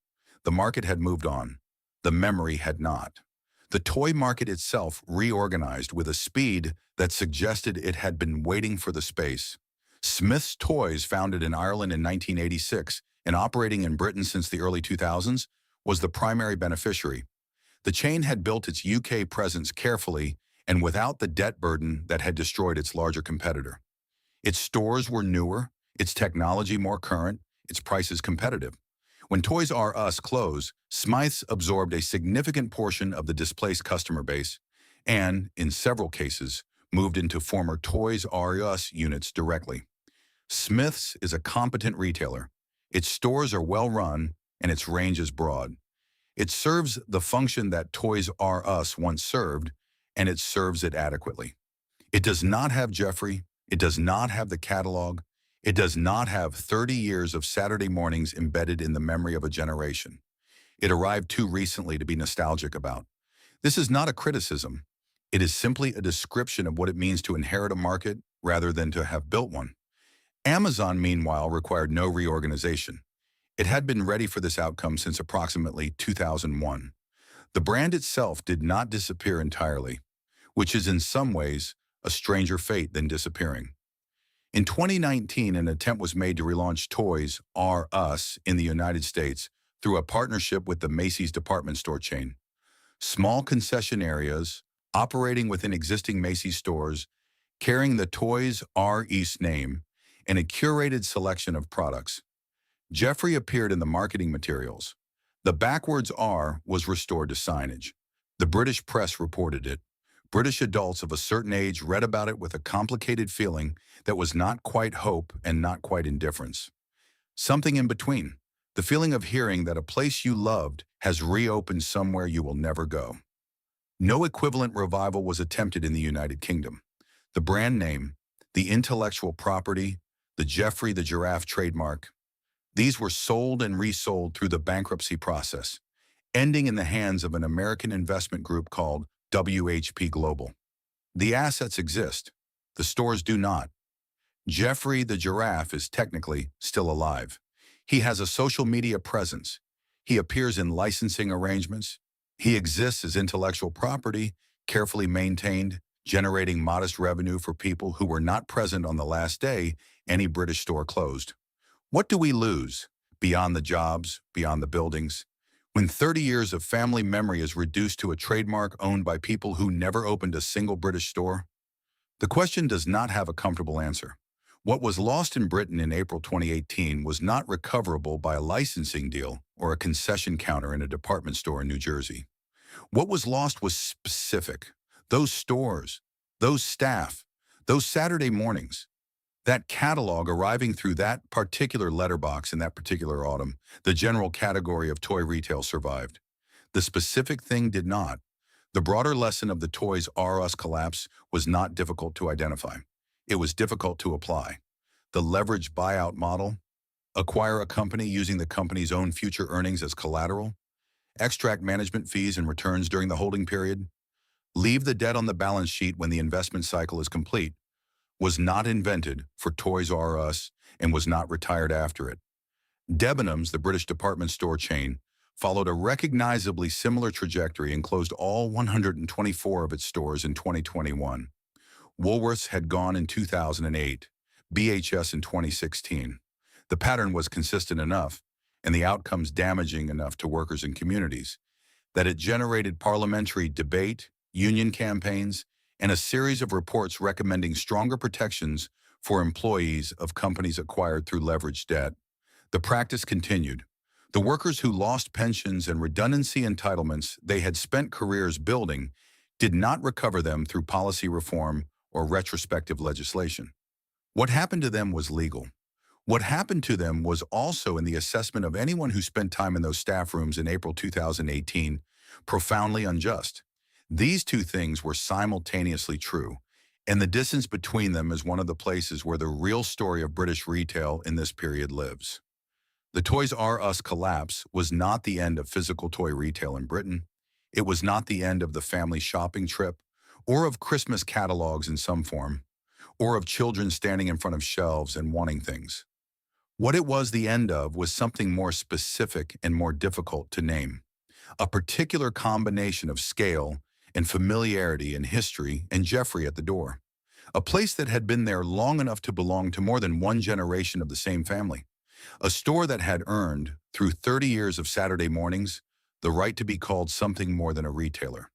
The market had moved on. The memory had not. The toy market itself reorganized with a speed that suggested it had been waiting for the space. Smith's Toys, founded in Ireland in 1986 and operating in Britain since the early 2000s, was the primary beneficiary. The chain had built its UK presence carefully and without the debt burden that had destroyed its larger competitor. Its stores were newer, its technology more current, its prices competitive. When Toys R Us closed, Smythe's absorbed a significant portion of the displaced customer base and, in several cases, moved into former Toys R Us units directly. Smith's is a competent retailer. Its stores are well run and its range is broad. It serves the function that Toys R Us once served, and it serves it adequately. It does not have Jeffrey. It does not have the catalog. It does not have 30 years of Saturday mornings embedded in the memory of a generation. It arrived too recently to be nostalgic about. This is not a criticism. It is simply a description of what it means to inherit a market rather than to have built one. Amazon, meanwhile, required no reorganization. It had been ready for this outcome since approximately 2001. The brand itself did not disappear entirely, which is in some ways a stranger fate than disappearing. In 2019, an attempt was made to relaunch Toys R Us in the United States through a partnership with the Macy's department store chain. Small concession areas, operating within existing Macy's stores, carrying the Toys R Us name, and a curated selection of products. Jeffrey appeared in the marketing materials. The backwards R was restored to signage. The British press reported it. British adults of a certain age read about it with a complicated feeling that was not quite hope and not quite indifference. Something in between. The feeling of hearing that a place you loved has reopened somewhere you will never go. No equivalent revival was attempted in the United Kingdom. The brand name, the intellectual property, the Jeffrey the Giraffe trademark, these were sold and resold through the bankruptcy process, ending in the hands of an American investment group called WHP Global. The assets exist. The stores do not. Jeffrey the Giraffe is technically still alive. He has a social media presence. He appears in licensing arrangements. He exists as intellectual property, carefully maintained, generating modest revenue for people who were not present on the last day any British store closed. What do we lose, beyond the jobs, beyond the buildings, when 30 years of family memory is reduced to a trademark owned by people who never opened a single British store? The question does not have a comfortable answer. What was lost in Britain in April 2018 was not recoverable by a licensing deal or a concession counter in a department store in New Jersey. What was lost was specific. Those stores, those staff, those Saturday mornings, that catalog arriving through that particular letterbox in that particular autumn. The general category of toy retail survived. The specific thing did not. The broader lesson of the Toys R Us collapse was not difficult to identify. It was difficult to apply. The leveraged buyout model, acquire a company using the company's own future earnings as collateral, extract management fees and returns during the holding period, leave the debt on the balance sheet when the investment cycle is complete, was not invented for Toys R Us and was not retired after it. Debenhams, the British department store chain, followed a recognizably similar trajectory and closed all 124 of its stores in 2021. Woolworths had gone in 2008, BHS in 2016. The pattern was consistent enough, and the outcomes damaging enough to workers and communities, that it generated parliamentary debate, union campaigns, and a series of reports recommending stronger protections for employees of companies acquired through leveraged debt. The practice continued. The workers who lost pensions and redundancy entitlements they had spent careers building did not recover them through policy reform or retrospective legislation. What happened to them was legal. What happened to them was also, in the assessment of anyone who spent time in those staff rooms in April 2018, profoundly unjust. These two things were simultaneously true, and the distance between them is one of the places where the real story of British retail in this period lives. The Toys R Us collapse was not the end of physical toy retail in Britain. It was not the end of the family shopping trip, or of Christmas catalogs in some form, or of children standing in front of shelves and wanting things. What it was the end of was something more specific and more difficult to name. A particular combination of scale and familiarity and history and Jeffrey at the door. A place that had been there long enough to belong to more than one generation of the same family. A store that had earned, through 30 years of Saturday mornings, the right to be called something more than a retailer.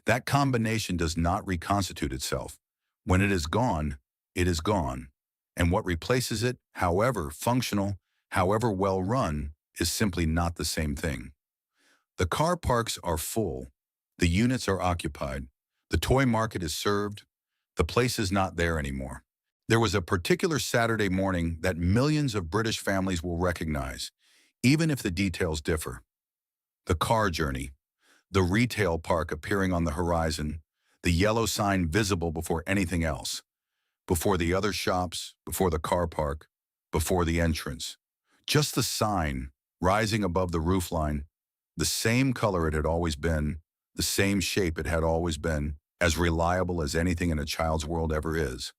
That combination does not reconstitute itself. When it is gone, it is gone. And what replaces it, however functional, however well run, is simply not the same thing. The car parks are full. The units are occupied. The toy market is served. The place is not there anymore. There was a particular Saturday morning that millions of British families will recognize, even if the details differ. The car journey, the retail park appearing on the horizon, the yellow sign visible before anything else, before the other shops, before the car park, before the entrance. Just the sign, rising above the roofline, the same color it had always been, the same shape it had always been, as reliable as anything in a child's world ever is.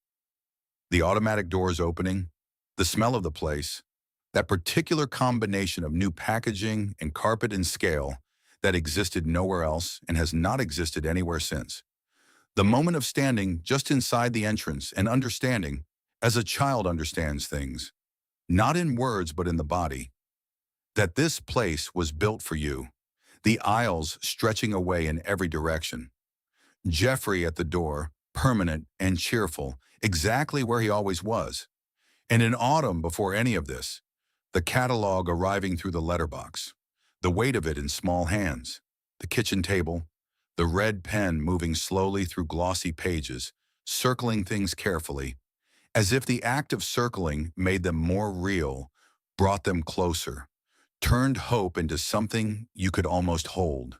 The automatic doors opening, the smell of the place, that particular combination of new packaging and carpet and scale that existed nowhere else and has not existed anywhere since. The moment of standing just inside the entrance and understanding, as a child understands things, not in words but in the body, that this place was built for you, the aisles stretching away in every direction. Jeffrey at the door, permanent and cheerful, exactly where he always was. And in autumn, before any of this, the catalog arriving through the letterbox, the weight of it in small hands, the kitchen table, the red pen moving slowly through glossy pages, circling things carefully, as if the act of circling made them more real, brought them closer, turned hope into something you could almost hold.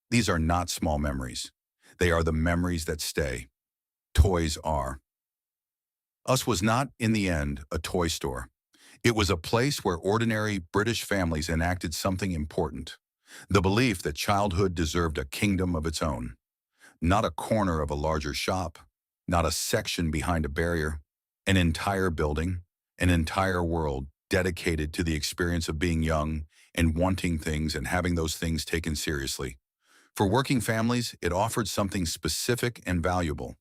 These are not small memories. They are the memories that stay. Toys R Us was not, in the end, a toy store. It was a place where ordinary British families enacted something important. The belief that childhood deserved a kingdom of its own. Not a corner of a larger shop, not a section behind a barrier, an entire building, an entire world dedicated to the experience of being young and wanting things and having those things taken seriously. For working families, it offered something specific and valuable.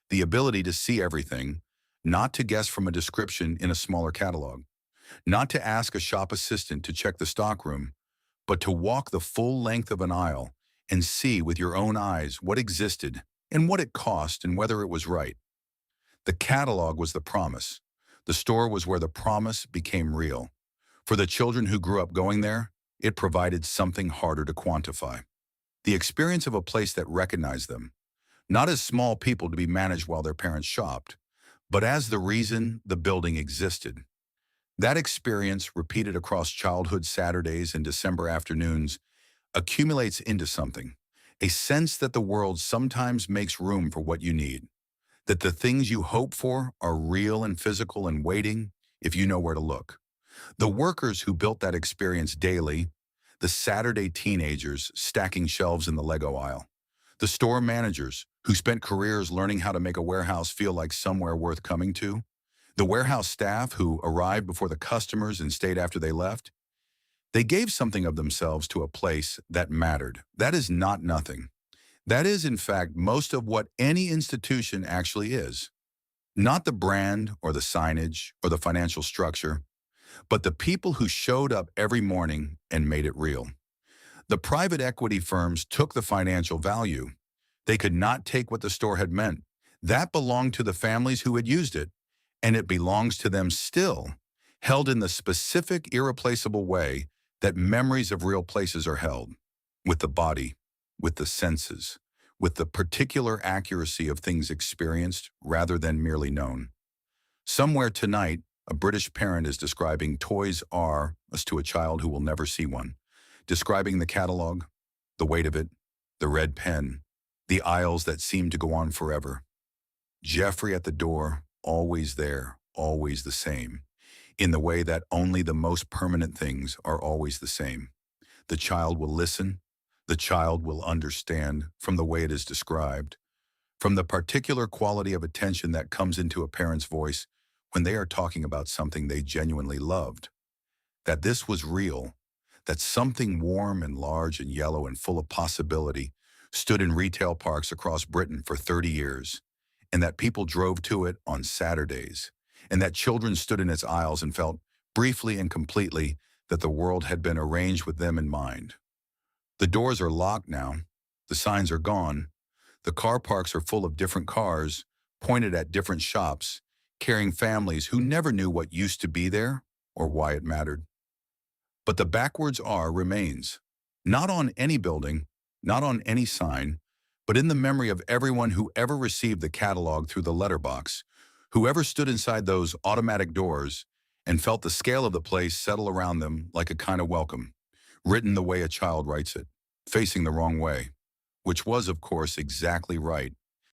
The ability to see everything, not to guess from a description in a smaller catalog, not to ask a shop assistant to check the stockroom, but to walk the full length of an aisle and see with your own eyes what existed and what it cost and whether it was right. The catalog was the promise. The store was where the promise became real. For the children who grew up going there, it provided something harder to quantify. The experience of a place that recognized them, not as small people to be managed while their parents shopped, but as the reason the building existed. That experience, repeated across childhood Saturdays and December afternoons, accumulates into something, a sense that the world sometimes makes room for what you need, that the things you hope for are real and physical and waiting if you know where to look. The workers who built that experience daily, the Saturday teenagers stacking shelves in the Lego aisle, the store managers who spent careers learning how to make a warehouse feel like somewhere worth coming to, the warehouse staff who arrived before the customers and stayed after they left, they gave something of themselves to a place that mattered. That is not nothing. That is, in fact, most of what any institution actually is. Not the brand or the signage or the financial structure, but the people who showed up every morning and made it real. The private equity firms took the financial value. They could not take what the store had meant. That belonged to the families who had used it, and it belongs to them still, held in the specific, irreplaceable way that memories of real places are held, with the body, with the senses, with the particular accuracy of things experienced rather than merely known. Somewhere tonight, a British parent is describing Toys R Us to a child who will never see one, describing the catalog, the weight of it, the red pen, the aisles that seem to go on forever. Jeffrey at the door, always there, always the same, in the way that only the most permanent things are always the same. The child will listen, the child will understand from the way it is described, from the particular quality of attention that comes into a parent's voice when they are talking about something they genuinely loved. That this was real, that something warm and large and yellow and full of possibility stood in retail parks across Britain for 30 years, and that people drove to it on Saturdays, and that children stood in its aisles and felt, briefly and completely, that the world had been arranged with them in mind. The doors are locked now, the signs are gone, the car parks are full of different cars, pointed at different shops, carrying families who never knew what used to be there or why it mattered. But the backwards R remains, not on any building, not on any sign, but in the memory of everyone who ever received the catalog through the letterbox, whoever stood inside those automatic doors and felt the scale of the place settle around them like a kind of welcome, written the way a child writes it, facing the wrong way, which was, of course, exactly right